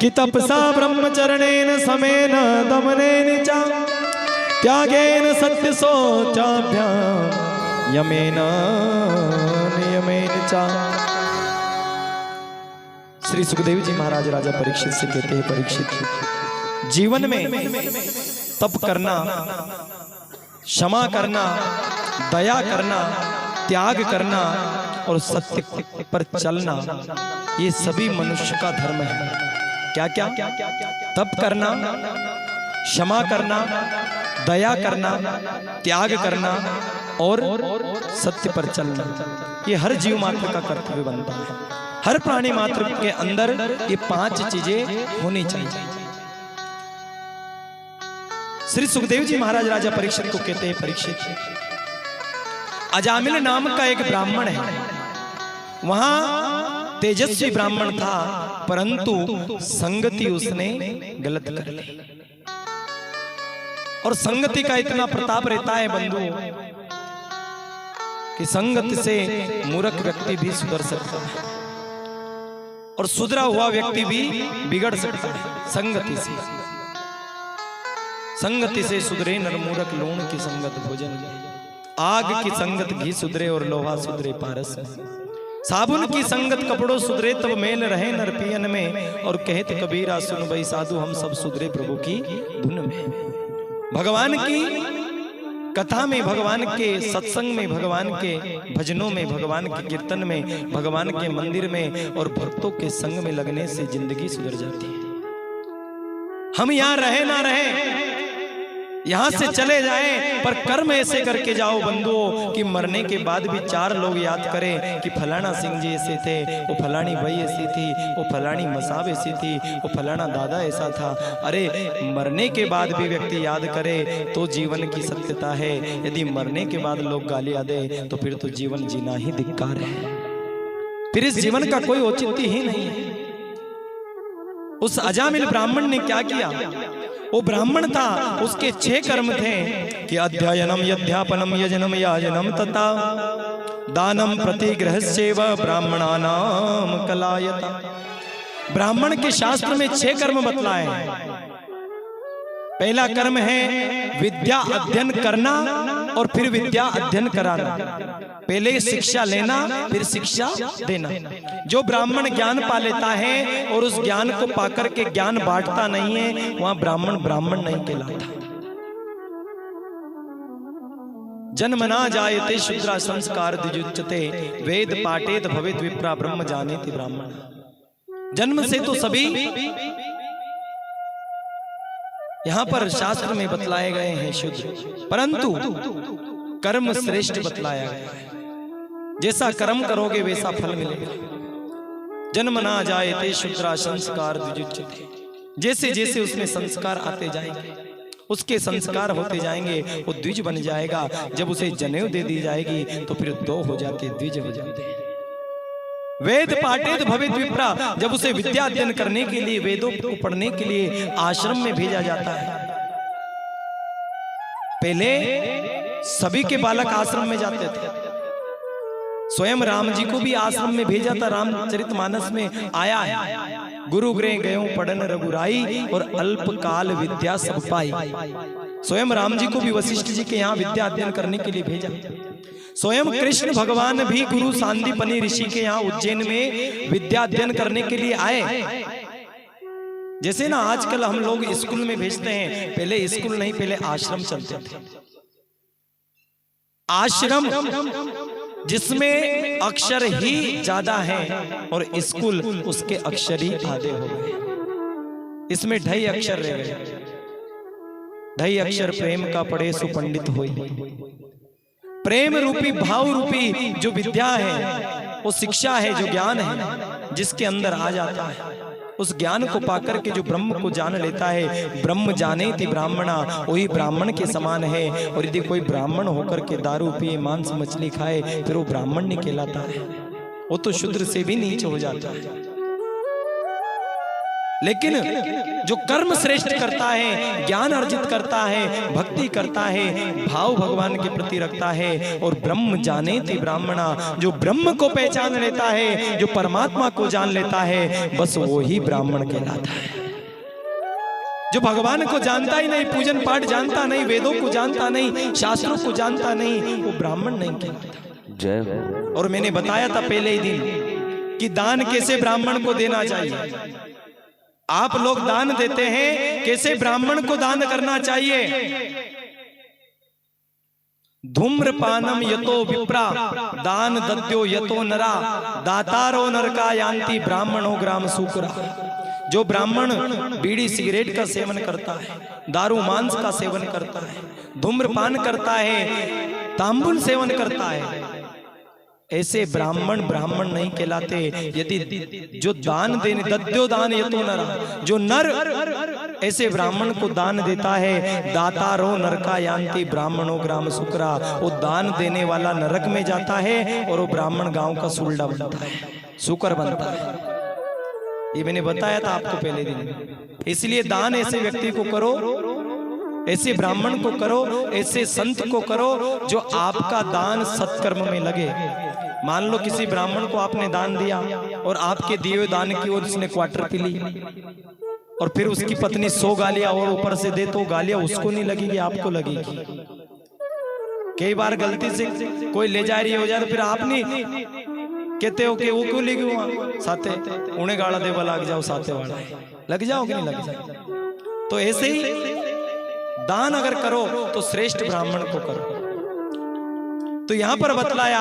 कि तपसा ब्रह्मचरणेन समेन दमनेन च त्यागेन सत्य शोचाभ्याम यमेन नियमेन च। श्री सुखदेव जी महाराज राजा परीक्षित से कहते हैं, परीक्षित जीवन में तप करना, क्षमा करना, दया करना, त्याग करना और सत्य पर चलना, ये सभी मनुष्य का धर्म है। क्या क्या? तप करना, क्षमा करना, दया करना, त्याग करना और सत्य पर चलना, ये हर जीव मात्र का कर्तव्य बनता है। हर प्राणी मात्र के अंदर ये 5 चीजें होनी चाहिए। श्री सुखदेव जी महाराज राजा परीक्षित को कहते हैं, परीक्षित अजामिल नाम का एक ब्राह्मण है, वहां तेजस्वी ब्राह्मण था, परंतु संगति उसने गलत कर ली। और संगति का इतना प्रताप रहता है बंधु कि संगति से मूर्ख व्यक्ति भी सुधर सकता है और सुधरा हुआ व्यक्ति भी बिगड़ सकता है। संगति से सुधरे नर मूर्ख, लूण की संगत भोजन, आग की संगत घी सुधरे और लोहा सुधरे पारस में, साबुन की संगत कपड़ों सुधरे तब मेल रहे नर पियन में, और कहत कबीरा सुन भाई साधु हम सब सुधरे प्रभु की धुन में। भगवान की कथा में, भगवान के सत्संग में, भगवान के भजनों में, भगवान के कीर्तन में, भगवान के मंदिर में और भक्तों के संग में लगने से जिंदगी सुधर जाती है। हम यहाँ रहे ना रहे, यहां से चले जाएं, पर कर्म ऐसे करके जाओ बंधुओं कि मरने के बाद भी 4 लोग याद करें कि फलाना सिंह जी ऐसे थे, वो फलानी भाई ऐसी थी, वो फलानी मसाब ऐसी थी, वो फलाना दादा ऐसा था। अरे मरने के बाद भी व्यक्ति याद करे तो जीवन की सत्यता है। यदि मरने के बाद लोग गालियां दे तो फिर तो जीवन जीना ही धिक्कार है, फिर इस जीवन का कोई औचित्य ही नहीं है। उस अजामिल ब्राह्मण ने क्या किया? वो ब्राह्मण था, उसके 6 कर्म थे कि अध्ययनम यध्यापनम यजनम याजनम तथा दानम प्रतिग्रहस्यैव ब्राह्मणानाम कलायता। ब्राह्मण के शास्त्र में 6 कर्म बतलाए हैं। पहला कर्म है विद्या अध्ययन करना और फिर विद्या अध्ययन कराना। पहले शिक्षा लेना फिर शिक्षा देना। जो ब्राह्मण ज्ञान पा लेता है और उस ज्ञान को पाकर के ज्ञान बांटता नहीं है, वहां ब्राह्मण ब्राह्मण नहीं कहलाता। जन्मना जायते शूद्रा संस्कार द्विजुच्यते वेद पाठेत भवेत विप्रा ब्रह्म जानेति ब्राह्मण। जन्म से तो सभी यहां पर शास्त्र में बतलाए गए हैं शुद्ध, परंतु कर्म श्रेष्ठ बतलाया गया है। जैसा कर्म करोगे वैसा फल मिलेगा। जन्म ना जायते शूद्रा संस्कार द्विजुच्यते। जैसे जैसे उसमें संस्कार आते जाएंगे, उसके संस्कार होते जाएंगे, वो द्विज बन जाएगा। जब उसे जनेऊ दे दी जाएगी तो फिर 2 हो जाते, द्विज हो जाते हैं। वेद पाठेत भवेत विप्रा। जब उसे विद्या अध्ययन करने के लिए, वेदों को पढ़ने के लिए आश्रम में भेजा जाता है। पहले सभी के बालक आश्रम में जाते थे, स्वयं राम जी को भी आश्रम में भेजा था। रामचरितमानस में आया है, गुरु गृह गयो पढ़न रघुराई और अल्पकाल विद्या सब पाई। स्वयं राम जी को भी वशिष्ठ जी के यहाँ विद्या अध्ययन करने के लिए भेजा। स्वयं कृष्ण भगवान भी गुरु सांदीपनी ऋषि के यहाँ उज्जैन में विद्या अध्ययन करने के लिए आए। जैसे ना आजकल हम लोग स्कूल में भेजते हैं, पहले स्कूल नहीं, पहले आश्रम चलते थे। आश्रम जिसमें अक्षर ही ज्यादा हैं और स्कूल उसके अक्षर ही आधे हो गए। इसमें 2.5 अक्षर रह गए। 2.5 अक्षर प्रेम का पढ़े सुपंडित होई। प्रेम रूपी, भाव रूपी जो विद्या है, वो शिक्षा है, जो ज्ञान है, जिसके अंदर आ जाता है, उस ज्ञान को पाकर के जो ब्रह्म को जान लेता है, ब्रह्म जानेति ब्राह्मणा, वही ब्राह्मण के समान है। और यदि कोई ब्राह्मण होकर के दारू पिए, मांस मछली खाए, फिर वो ब्राह्मण नहीं कहलाता है, वो तो शूद्र से भी नीच हो जाता है। लेकिन जो कर्म श्रेष्ठ करता है, ज्ञान अर्जित करता है, भक्ति करता है, भाव भगवान के प्रति रखता है, और ब्रह्म जानेति ब्राह्मणा, जो ब्रह्म को पहचान लेता है, जो परमात्मा को जान लेता है, बस वो ही ब्राह्मण कहलाता है। जो भगवान को जानता ही नहीं, पूजन पाठ जानता नहीं, वेदों को जानता नहीं, शास्त्रों को जानता नहीं, वो ब्राह्मण नहीं कहलाता। जय। और मैंने बताया था पहले ही दिन कि दान कैसे ब्राह्मण को देना चाहिए। आप लोग दान देते हैं, कैसे ब्राह्मण को दान करना चाहिए। धूम्रपानम यतो विप्रा दान दद्यो यतो नरा दातारो नरका यान्ति ब्राह्मणो ग्राम सूकरा। जो ब्राह्मण बीड़ी सिगरेट का सेवन करता है, दारू मांस का सेवन करता है, धूम्रपान करता है, तांबुल सेवन करता है, ऐसे ब्राह्मण ब्राह्मण नहीं कहलाते। यदि जो दान देने दद्यो दान यतो नरा, जो नर ऐसे ब्राह्मण को दान देता है, दातारो नरका यान्ति ब्राह्मणो ग्राम सूकरा, वो दान देने वाला नरक में जाता है और वो ब्राह्मण गांव का सुलडा बनता है, सूकर बनता है। ये मैंने बताया था आपको पहले दिन। इसलिए दान ऐसे व्यक्ति को करो, ऐसे ब्राह्मण को करो, ऐसे संत को करो जो आपका दान सत्कर्म में लगे। मान लो किसी ब्राह्मण को आपने दान दिया और आपके दिए हुए दान की ओर उसने क्वार्टर पी ली, और फिर उसकी पत्नी 100 गालियां और ऊपर से दे, तो गालियां उसको नहीं लगेगी, आपको लगेगी। कई बार गलती से कोई ले जा रही हो जाए तो फिर आप नहीं कहते हो कि वो क्यों ले गए साथे, उन्हें गाड़ा देवा लग जाओ, साथे वाला लग जाओ कि नहीं लग जाओ। तो ऐसे ही दान अगर करो तो श्रेष्ठ ब्राह्मण को करो। तो यहां पर बतलाया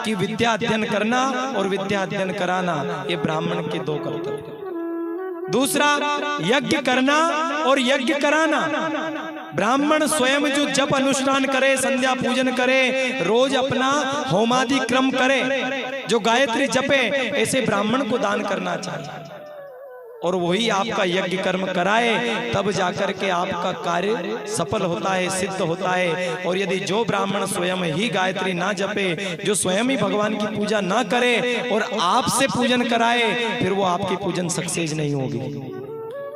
कि विद्या अध्ययन करना और विद्या अध्ययन कराना, ये ब्राह्मण के दो कर्तव्य। दूसरा यज्ञ करना और यज्ञ कराना। ब्राह्मण स्वयं जो जप अनुष्ठान करे, संध्या पूजन करे, रोज अपना होमादि क्रम करे, जो गायत्री जपे, ऐसे ब्राह्मण को दान करना चाहिए। और वही आपका यज्ञ कर्म कराए, तब जाकर के आपका कार्य सफल होता है, सिद्ध होता है। और यदि जो ब्राह्मण स्वयं ही गायत्री ना जपे, जो स्वयं ही भगवान की पूजा ना करे और आपसे पूजन कराए, फिर वो आपकी पूजन सक्सेस नहीं होगी।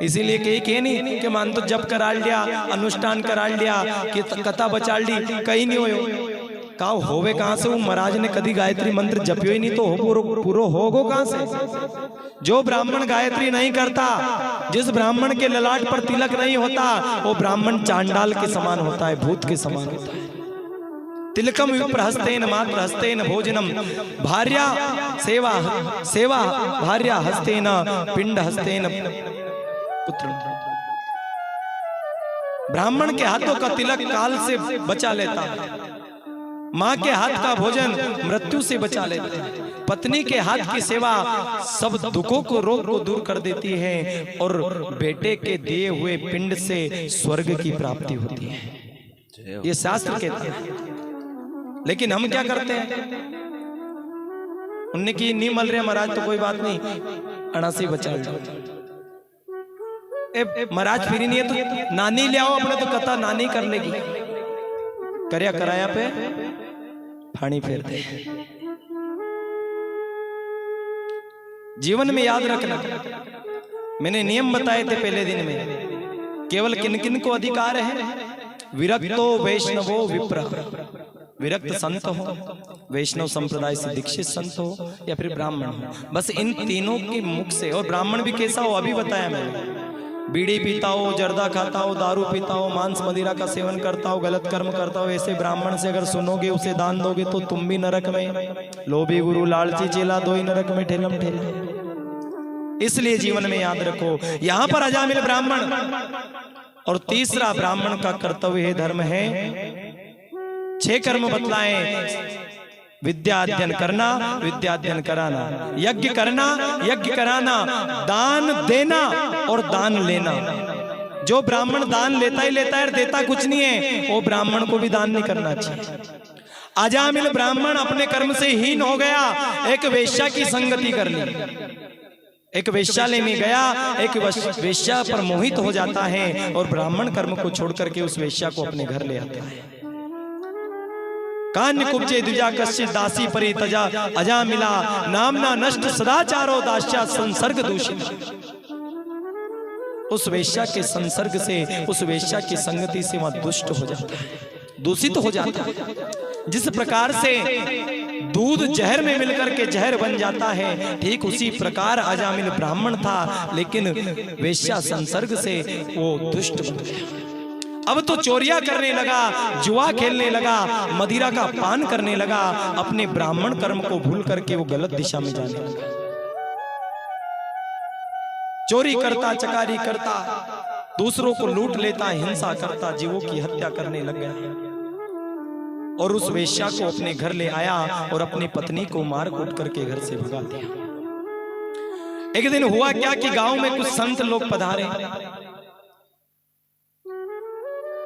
इसीलिए कहीं नहीं कि मान तो जप करा लिया, अनुष्ठान करा लिया, कि कथा बचा ली, कहीं नहीं हो का होवे कहां से। वो महाराज ने कभी गायत्री मंत्र जपियो ही नहीं, तो हो पूरो होगो कहां से। जो ब्राह्मण गायत्री नहीं करता, जिस ब्राह्मण के ललाट पर तिलक नहीं होता, वो ब्राह्मण चांडाल के समान होता है, भूत के समान होता है। तिलकम विप्रहस्तेन मात्र हस्तेन भोजनम भार्या सेवा सेवा भार्या हस्तेन पिंड हस्तेन पुत्र। ब्राह्मण के हाथों का तिलक काल से बचा लेता है, माँ के हाथ का भोजन मृत्यु से बचा लेता है, पत्नी के हाथ की सेवा सब दुखों को रोग को दूर कर देती है, और बेटे के दिए हुए पिंड से स्वर्ग की प्राप्ति होती है। ये शास्त्र कहता है। लेकिन हम क्या करते हैं, उनने की नहीं मल रहे महाराज तो कोई बात नहीं, अनासी बचा लो। महाराज फिर नहीं है तो नानी ले आओ अपने, तो कथा नानी कर लेगी, करया कराया पे फानी फेर दे। जीवन में याद रखना, मैंने नियम बताए थे पहले दिन में। केवल किन किन को अधिकार है, विरक्तो वैष्णवो विप्र, विरक्त संत हो, वैष्णव संप्रदाय से दीक्षित संत हो, या फिर ब्राह्मण हो, बस इन तीनों के मुख से। और ब्राह्मण भी कैसा हो अभी बताया मैंने, बीड़ी पीता हो, जर्दा खाता हो, दारू पीता हो, मांस मदिरा का सेवन करता हो, गलत कर्म करता हो, ऐसे ब्राह्मण से अगर सुनोगे, उसे दान दोगे, तो तुम भी नरक में। लोभी गुरु लालची चेला दो ही नरक में ठेलम ठेले। इसलिए जीवन में याद रखो, यहां पर अजामिल ब्राह्मण। और तीसरा ब्राह्मण का कर्तव्य है, धर्म है, 6 कर्म बतलाए। विद्या अध्ययन करना, विद्या अध्ययन कराना, यज्ञ करना, यज्ञ कराना, दान देना और दान लेना। जो ब्राह्मण दान लेता ही लेता है, देता कुछ नहीं है, वो ब्राह्मण को भी दान नहीं करना चाहिए। अजामिल ब्राह्मण अपने कर्म से हीन हो गया, एक वेश्या की संगति कर ली, एक वेश्यालय में गया, एक वेश्या पर मोहित हो जाता है और ब्राह्मण कर्म को छोड़ करके उस वेश्या को अपने घर ले आता है। कान्य कुब्जे द्विजा कश्चित दासी परि तजा अजामिला नामना नष्ट सदाचारो दास्या संसर्ग दूषित। उस वेश्या के संसर्ग से, उस वेश्या की संगति से वहां दुष्ट हो जाता है, दूषित हो जाता है। जिस प्रकार से दूध जहर में मिलकर के जहर बन जाता है, ठीक उसी प्रकार अजामिल ब्राह्मण था, लेकिन वेश्या संसर्ग से वो दुष्ट बन गया। अब तो चोरियां करने लगा, जुआ खेलने लगा, मदिरा का पान करने लगा, अपने ब्राह्मण कर्म को भूल करके वो गलत दिशा में जाने लगा। चोरी करता, चकारी करता, दूसरों को लूट लेता, हिंसा करता, जीवों की हत्या करने लग गया और उस वेश्या को अपने घर ले आया और अपनी पत्नी को मार कूट करके घर से भगा दिया। एक दिन हुआ क्या कि गांव में कुछ संत लोग पधारे।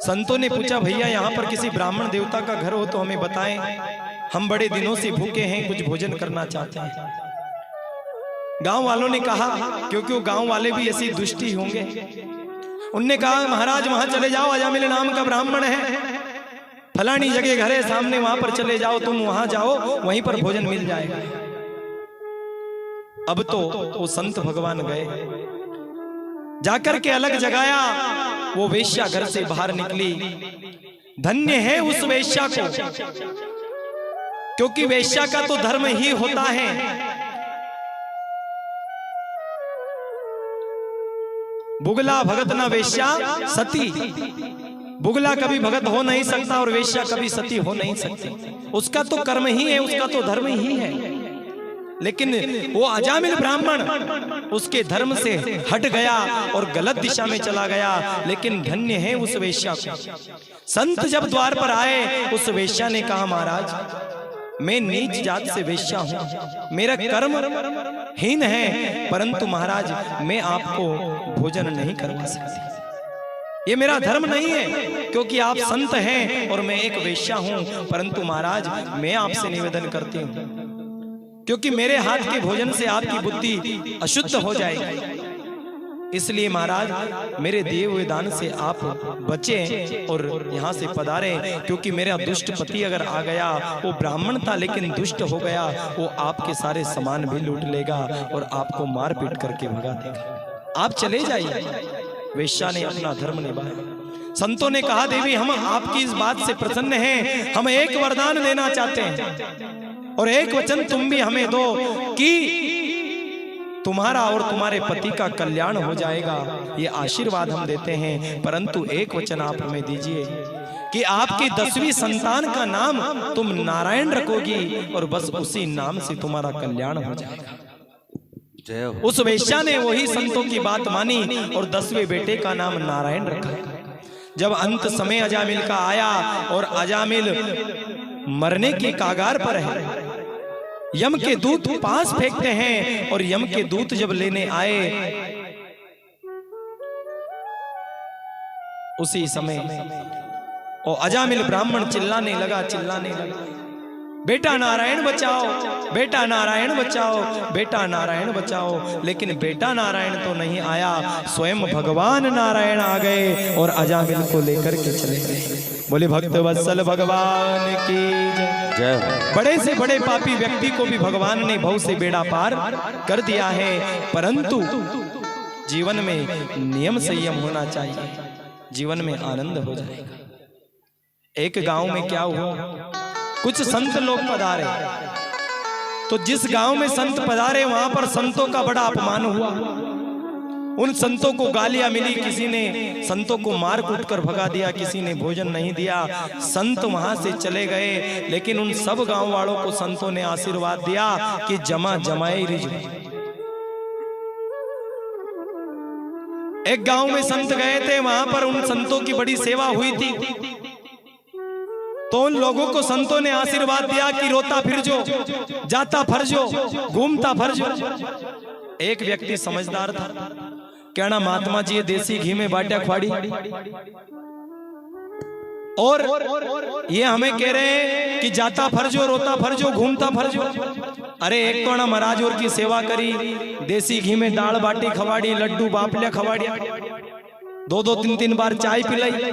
संतों ने पूछा, भैया यहाँ पर किसी ब्राह्मण देवता का घर हो तो हमें बताएं, हम बड़े दिनों से भूखे हैं, कुछ भोजन करना चाहते हैं। गांव वालों ने कहा, क्योंकि वो गांव वाले भी ऐसी दुष्टी होंगे, उनने कहा महाराज वहां चले जाओ, अजामिल नाम का ब्राह्मण है, फलानी जगह घर है सामने, वहां पर चले जाओ, तुम वहां जाओ, वहीं पर भोजन मिल जाएगा। अब तो वो संत भगवान गए, जाकर के अलग जगाया, वो वेश्या घर से बाहर निकली। धन्य है उस वेश्या को, क्योंकि वेश्या का तो धर्म ही होता है बुगला भगत ना वेश्या सती। बुगला कभी भगत हो नहीं सकता और वेश्या कभी सती हो नहीं सकती। उसका तो कर्म ही है, उसका तो धर्म ही है। लेकिन वो अजामिल ब्राह्मण उसके धर्म से हट गया और गलत दिशा में चला गया। लेकिन धन्य है उस वेश्या को। संत जब द्वार पर आए, उस वेश्या ने कहा, महाराज मैं नीच जात से वेश्या हूं, मेरा कर्म हीन है, परंतु महाराज मैं आपको भोजन नहीं करवा सकती, ये मेरा धर्म नहीं है, क्योंकि आप संत हैं और मैं एक वेश्या हूं। परंतु महाराज मैं आपसे निवेदन करती हूं, क्योंकि मेरे हाथ के भोजन से आपकी बुद्धि अशुद्ध हो जाएगी, इसलिए महाराज मेरे दिए हुए दान से आप बचें और यहाँ से पधारें, क्योंकि मेरा दुष्ट पति अगर आ गया, वो ब्राह्मण था लेकिन दुष्ट हो गया, वो आपके सारे सामान भी लूट लेगा और आपको मार पीट करके भगा देगा, आप चले जाइए। वेश्या ने अपना धर्म निभाया। संतों ने कहा, देवी हम आपकी इस बात से प्रसन्न हैं, हम एक वरदान देना चाहते हैं और एक वचन तुम भी हमें दो कि तुम्हारा और तुम्हारे पति का कल्याण हो जाएगा, ये आशीर्वाद हम देते हैं। परंतु एक वचन आप हमें दीजिए कि आपकी 10वीं संतान का नाम तुम नारायण रखोगी और बस उसी नाम से तुम्हारा कल्याण हो जाएगा। उस वेश्या ने वही संतों की बात मानी और 10वें बेटे का नाम नारायण रखा। जब अंत समय अजामिल का आया और अजामिल मरने की कागार पर है, यम के दूत पास फेंकते हैं और यम के दूत जब लेने आए, उसी समय और अजामिल ब्राह्मण चिल्लाने लगा, बेटा नारायण बचाओ, बेटा नारायण बचाओ, बेटा नारायण बचाओ। लेकिन बेटा नारायण तो नहीं आया, स्वयं भगवान नारायण आ गए और अजामिल को लेकर के चले गए। बोले भक्त वत्सल भगवान की जय। बड़े से बड़े पापी व्यक्ति को भी भगवान ने भव से बेड़ा पार कर दिया है, परंतु जीवन में नियम संयम होना चाहिए, जीवन में आनंद हो जाएगा। एक गांव में क्या हुआ, कुछ संत लोग पधारे, तो जिस गांव में संत पधारे वहां पर संतों का बड़ा अपमान हुआ। उन संतों को गालियां मिली, किसी ने संतों को मार कूट कर भगा दिया, किसी ने भोजन नहीं दिया। संत वहां से चले गए, लेकिन उन सब गांव वालों को संतों ने आशीर्वाद दिया कि जमा जमाए रिज। एक गांव में संत गए थे, वहां पर उन संतों की बड़ी सेवा हुई थी, तो उन लोगों को संतों ने आशीर्वाद दिया कि रोता फिर जो, जाता फरजो, घूमता फरजो। एक व्यक्ति समझदार था, कहना महात्मा जी ये देसी घी में बाटिया खवाड़ी और ये हमें कह रहे हैं कि जाता फरजो, रोता फरजो, घूमता फरजो। अरे एक तो ना महाराज और की सेवा करी, देसी घी में दाल बाटी खवाड़ी, लड्डू बापलिया खवाड़िया, 2-2 3-3 बार चाय पिलाई,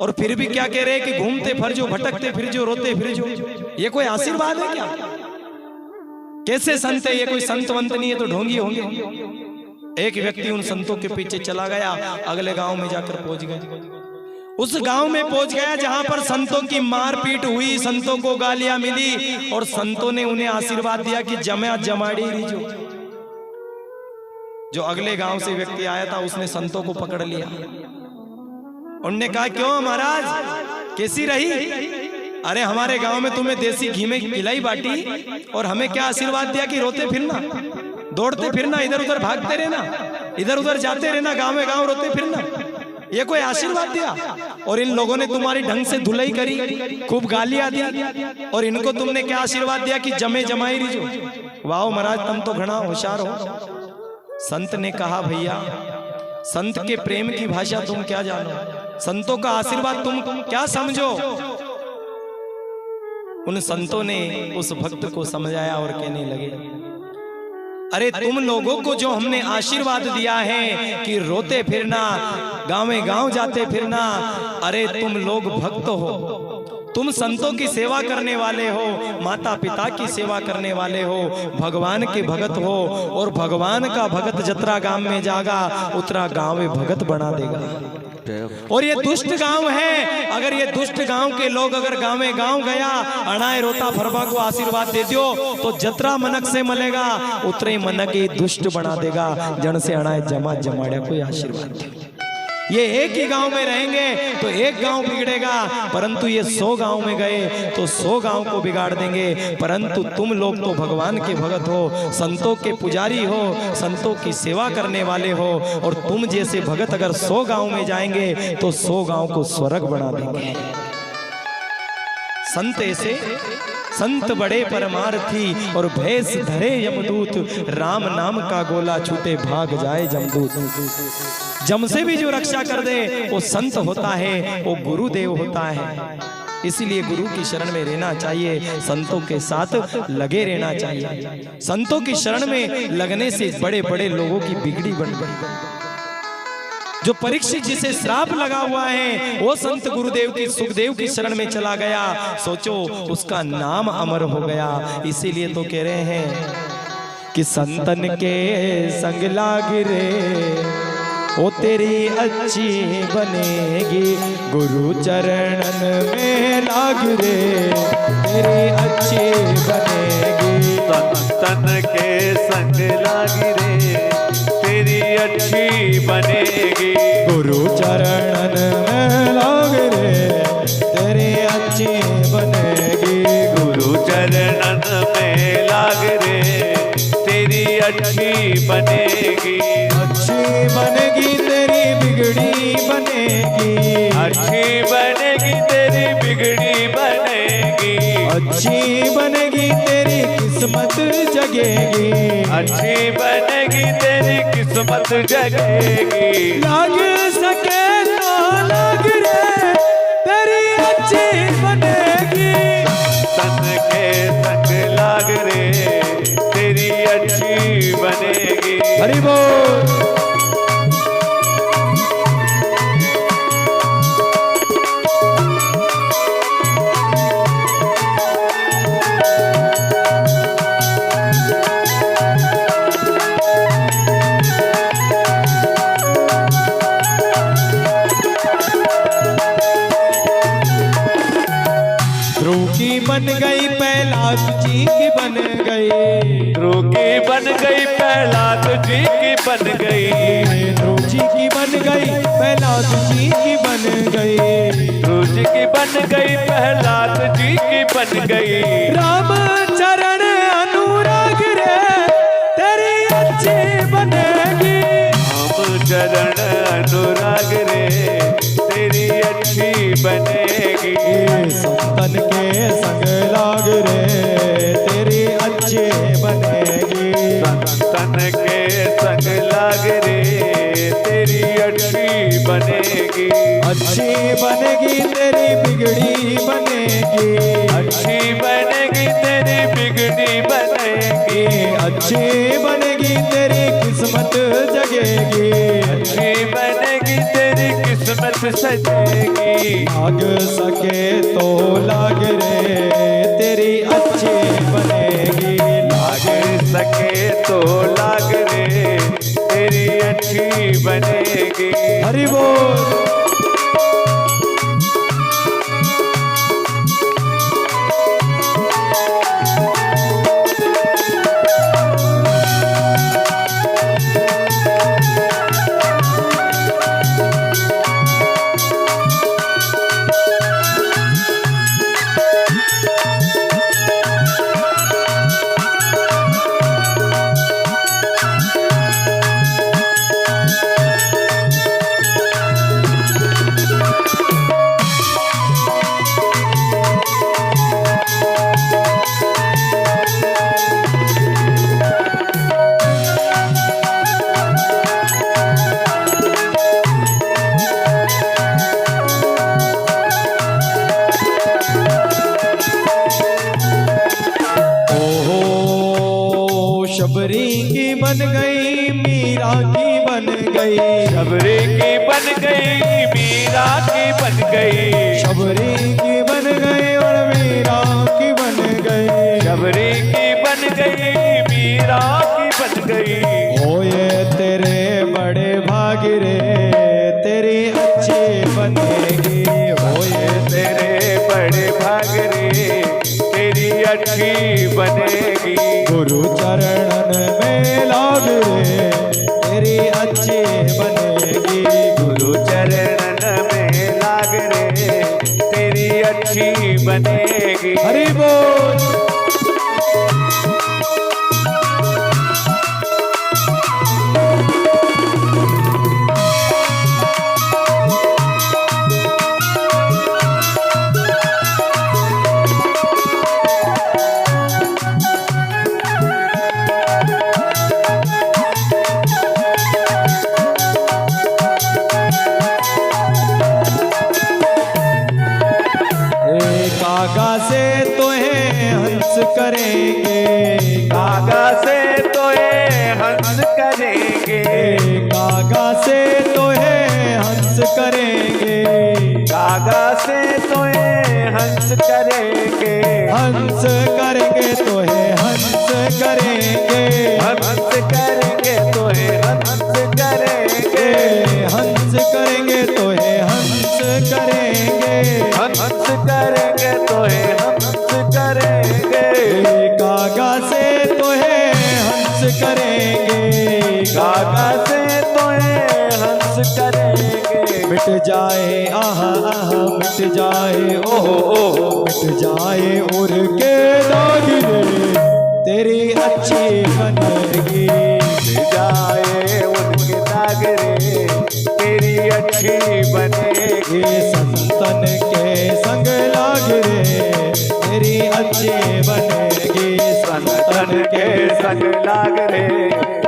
और फिर भी क्या कह रहे हैं कि घूमते फरजो, भटकते फिर जो, रोते फिर जो। ये कोई आशीर्वाद है क्या? कैसे संत है ये? कोई संत वंत नहीं है तो ढोंगी होंगे। एक व्यक्ति उन संतों के पीछे चला गया, अगले गांव में जाकर पहुंच गया। उस गांव में पहुंच गया जहां पर संतों की मारपीट हुई, संतों को गालियां मिली और संतों ने उन्हें आशीर्वाद दिया कि जमा जमाड़ी रिजो। जो अगले गांव से व्यक्ति आया था उसने संतों को पकड़ लिया। उन्होंने कहा, क्यों महाराज, कैसी रही? अरे हमारे गांव में तुम्हें देसी घी में खिलाई बाटी और हमें क्या आशीर्वाद दिया कि रोते फिरना, दौड़ते फिरना, इधर उधर भागते रहना, इधर उधर जाते रहना, गांव में गांव रोते फिरना, ये कोई आशीर्वाद दिया? और इन लोगों ने तुम्हारी ढंग से धुलाई करी, खूब गालियां दी, और इनको तुमने क्या आशीर्वाद दिया कि जमे जमाई रिजो। वाह महाराज, तुम तो घना होशियार हो। संत ने कहा, भैया संत के प्रेम की भाषा तुम क्या जानो, संतों का आशीर्वाद तुम क्या समझो। उन संतों ने उस भक्त को समझाया और कहने लगे, अरे तुम लोगों को जो हमने आशीर्वाद दिया है कि रोते फिरना, गांवे गांव जाते फिरना, अरे तुम लोग भक्त हो, तुम संतों की सेवा करने वाले हो, माता पिता की सेवा करने वाले हो, भगवान के भगत हो, और भगवान का भगत जतरा गांव में जागा उतरा गांव में भगत बना देगा। और ये दुष्ट गांव है, अगर ये दुष्ट गांव के लोग अगर गांव में गांव गया, अणाए रोता फरबा को आशीर्वाद दे दियो तो जतरा मनक से मलेगा, उतरे मनक ही दुष्ट बना देगा। जन से अणाए जमा जमाड़िया कोई आशीर्वाद दे। ये एक ही गांव में रहेंगे तो एक गांव बिगड़ेगा, परंतु ये 100 गांव में गए तो 100 गांव को बिगाड़ देंगे। परंतु तुम लोग तो भगवान के भगत हो, संतों के पुजारी हो, संतों की सेवा करने वाले हो, और तुम जैसे भगत अगर 100 गांव में जाएंगे तो 100 गांव को स्वर्ग बना देंगे। संत ऐसे संत बड़े परमार्थी और भैंस धरे यमदूत, राम नाम का गोला छूटे भाग जाए जमदूत। जम से भी जो रक्षा कर दे वो संत होता है, वो गुरुदेव होता है। इसलिए गुरु की शरण में रहना चाहिए, संतों के साथ लगे रहना चाहिए। संतों की शरण में लगने से बड़े बड़े लोगों की बिगड़ी बन गई। जो परीक्षित जिसे श्राप लगा हुआ है वो संत गुरुदेव की सुखदेव की शरण में चला गया, सोचो उसका नाम अमर हो गया। इसीलिए तो कह रहे हैं कि संतन के संग लाग रे वो तेरी अच्छी बनेगी, गुरु चरणन में लाग रे तेरी अच्छी बनेगी। संतन के संग लाग रे तेरी अच्छी बनेगी, गुरु चरणन में लाग रे तेरी अच्छी बनेगी। गुरु चरणन में लाग रे तेरी अच्छी बनेगी। अच्छी बनेगी तेरी बिगड़ी बनेगी, अच्छी बनेगी तेरी बिगड़ी बनेगी। अच्छी बनेगी तेरी किस्मत जगेगी, अच्छी बनेगी तेरी किस्मत जगेगी। लाग सके तो लाग रे तेरी अच्छी बनेगी। संत के संग लाग रे तेरी अच्छी बनेगी। हरि बोल। बन गई प्रहलाद जी की बन गई, ध्रुव की बन गई प्रहलाद जी की बन गई। ध्रुव जी की बन गई प्रहलाद जी की बन गई, ध्रुव जी की बन गई प्रहलाद जी की बन गई। राम चरण अनुराग रे तेरी अच्छी बनेगी। राम चरण अनुराग रे तेरी अच्छी बनेगी। संतन के संग लाग रे तेरी अच्छी बनेगी। संतन के संग लाग रे तेरी अच्छी बनेगी। अच्छी बनेगी तेरी बिगड़ी बनेगी, अच्छी बनेगी तेरी बिगड़ी बनेगी। अच्छी बनेगी तेरी किस्मत जगेगी। अच्छी बनेगी तेरी किस्मत सजेगी। लाग सके तो लाग रे तेरी अच्छी बनेगी। लाग सके तो लाग रे तेरी अच्छी बनेगी। हरि बोल। शबरी की बन गई मीरा की बन गई, शबरी की बन गई मीरा की बन गई, शबरी की बन गई और मीरा की बन गई, शबरी की बन गई मीरा की बन गई। हो ये तेरे बड़े भाग रे तेरी अच्छी बनेगी, हो ये तेरे बड़े भाग रे तेरी अच्छी बनेगी। गुरु चरणन में लाग रे तेरी अच्छी बनेगी, गुरु चरणन में लाग रे तेरी अच्छी बनेगी। हरि बोल। कागा से तोहे हंस करेंगे, कागा से तोहे हंस करेंगे, कागा से तोहे हंस करेंगे, कागा से तोहे हंस करेंगे, हंस करेंगे तोहे हंस करेंगे, हंस करेंगे तोहे हंस करेंगे, हंस करेंगे तोहे हंस करेंगे, हंस करेंगे तोहे हंस करेंगे। कागा से तोहे हंस करेंगे, कागा से तोहे हंस करेंगे। मिट जाए आह आह मिट जाए ओह ओह, मिट जाए उर के दाग रे तेरी अच्छी बनेगी, मिट जाए उनके दाग रे तेरी अच्छी बनेगी। संतन के संग लाग रे तेरी अच्छी बनेगी, संतन के संग लाग रे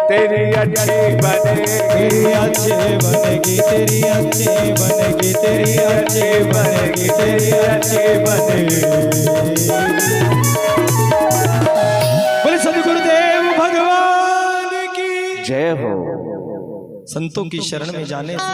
तेरी अच्छी बनेगी, तेरी अच्छी बनेगी, तेरी अच्छी बनेगी, तेरी अच्छी बनेगी, तेरी अच्छी बनेगी। बोले सद्गुरुदेव भगवान की जय हो। संतों की शरण में जाने से